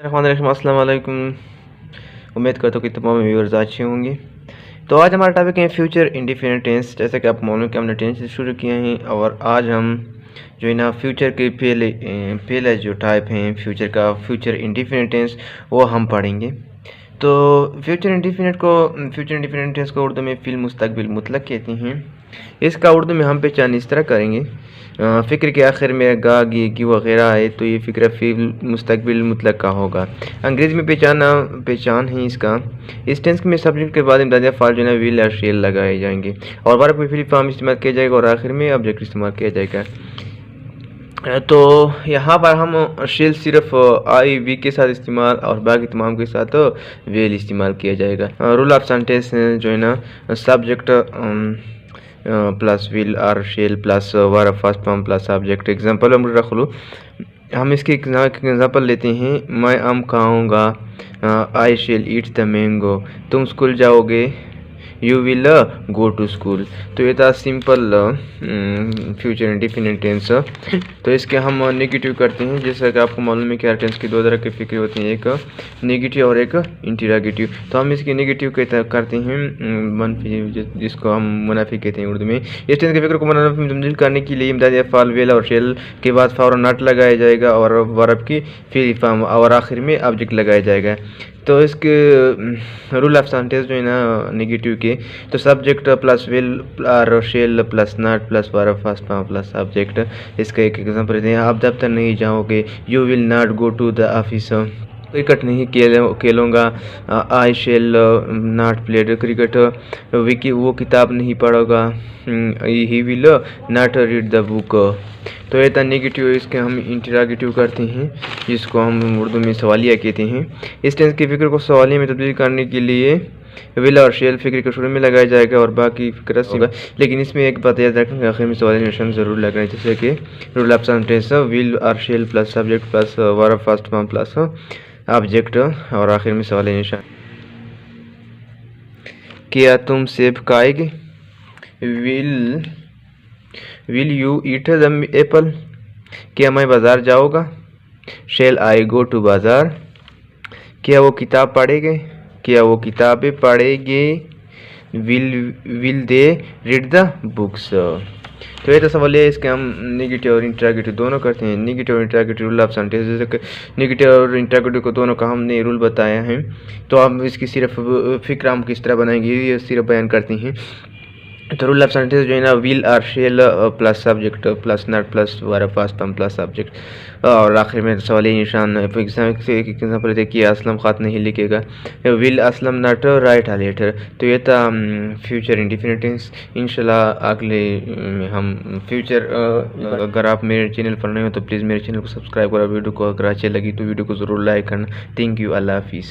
अस्सलाम वालेकुम। उम्मीद करता हूँ कि तमाम व्यूअर्स अच्छे होंगे। तो आज हमारा टॉपिक है फ्यूचर इंडिफिनिट टेंस। जैसा कि आप मालूम है कि हमने टेंस शुरू किए हैं और आज हम जो है ना फ्यूचर के पहले जो टाइप हैं फ्यूचर का, फ्यूचर इंडिफिनिट टेंस, वो हम पढ़ेंगे। तो फ्यूचर इंडिफिनिट टेंस को उर्दू में फ़िल मुस्तकबिल मुतलक कहते हैं। इसका उर्दू में हम पहचान इस तरह करेंगे, फ़िक्र के आखिर में गा गी वगैरह है तो ये फ़िक्र फ़िल मुस्तकबिल मुतलक का होगा। अंग्रेज़ी में पहचान है इसका। इस टेंस में सब्जेक्ट के बाद इमदादिया फ़ाल जो है विल या शेल लगाए जाएंगे और वर्ब में फिल फॉर्म इस्तेमाल किया जाएगा और आखिर में ऑब्जेक्ट इस्तेमाल किया जाएगा। तो यहाँ पर हम शेल सिर्फ आई वी के साथ इस्तेमाल और बाकी तमाम के साथ वेल इस्तेमाल किया जाएगा। रूल ऑफ सेंटेंस जो है ना सब्जेक्ट प्लस विल और shall plus verb first form plus object. Example हम रख लो, हम इसके एग्जांपल लेते हैं। मैं आम खाऊंगा, I shall eat the mango. तुम स्कूल जाओगे, you will go to school. तो ये था सिंपल फ्यूचर इंडिफिनिट टेंस। तो इसके हम नेगेटिव करते हैं। जैसा कि आपको मालूम है कि हर टेंस की दो तरह की फिक्र होती हैं, एक नेगेटिव और एक इंटरोगेटिव। तो हम इसकी नेगेटिव करते हैं मनफी, जिसको हम मुनाफी कहते हैं उर्दू में। इस टेंस की फिक्र को मुनाफी में तब्दील करने के लिए इमदादी अफ़ाल वेल और शेल के बाद फौरन नॉट लगाया जाएगा और वर्ब की फिर फॉर्म और आखिर में ऑब्जेक्ट लगाया जाएगा। तो इसके रूल ऑफ सेंटेंस जो है ना नेगेटिव के, तो सब्जेक्ट प्लस विल और shall plus not plus verb first form plus object. इसका एक एग्जांपल देते हैं, आप दफ्तर नहीं जाओगे, you will not go to the office. Cricket नहीं खेलूँगा, I shall not played cricket. Vicky वो किताब नहीं पढ़ोगा, he will not read the book. तो ये था नेगेटिव। इसके हम इंटरोगेटिव करते हैं, जिसको हम उर्दू में सवालिया कहते हैं। इस टेंस की फिक्र को सवालिया में तब्दील करने के लिए विल और शेल फिक्र के शुरू में लगाया जाएगा और बाकी फिक्र होगा। लेकिन इसमें एक बात याद रखें, आखिर में सवालिया निशान ज़रूर लगना है। जैसे कि रूल ऑफ सेंटेंस विल और shall plus subject plus verb first form plus object और आखिर में सवालिया निशान। क्या तुम सेब खाएगे, will you eat the apple. क्या मैं बाज़ार जाऊँगा, शेल आई गो टू बाज़ार। क्या वो किताब पढ़ेंगे, क्या वो किताबें पढ़ेंगे, will they read the books. तो ये तो सवाल है। इसके हम नेगेटिव और इंटरोगेटिव दोनों करते हैं। नेगेटिव और इंटरोगेटिव रूल ऑफ सेंटेंस, जैसे कि नेगेटिव और इंटरोगेटिव को दोनों का हमने रूल बताया है। तो हम इसकी सिर्फ फिक्र हम किस तरह बनाएंगे ये सिर्फ बयान करते हैं। तो रूल ऑफ सेंटेंस जो है ना विल और shall plus subject plus not plus verb first form plus object और आखिर में सवालिया निशान। फॉर एग्जाम्पल देखिए, असलम ख़त नहीं लिखेगा, will Aslam not write a letter. तो ये था फ्यूचर इंडिफिनिट टेंस। इंशाल्लाह अगले हम फ्यूचर अगर आप मेरे चैनल पर नए हो तो प्लीज़ मेरे चैनल को सब्सक्राइब करो। वीडियो को अगर अच्छी लगी तो वीडियो को ज़रूर लाइक करना। थैंक यू, अल्लाह हाफिज़।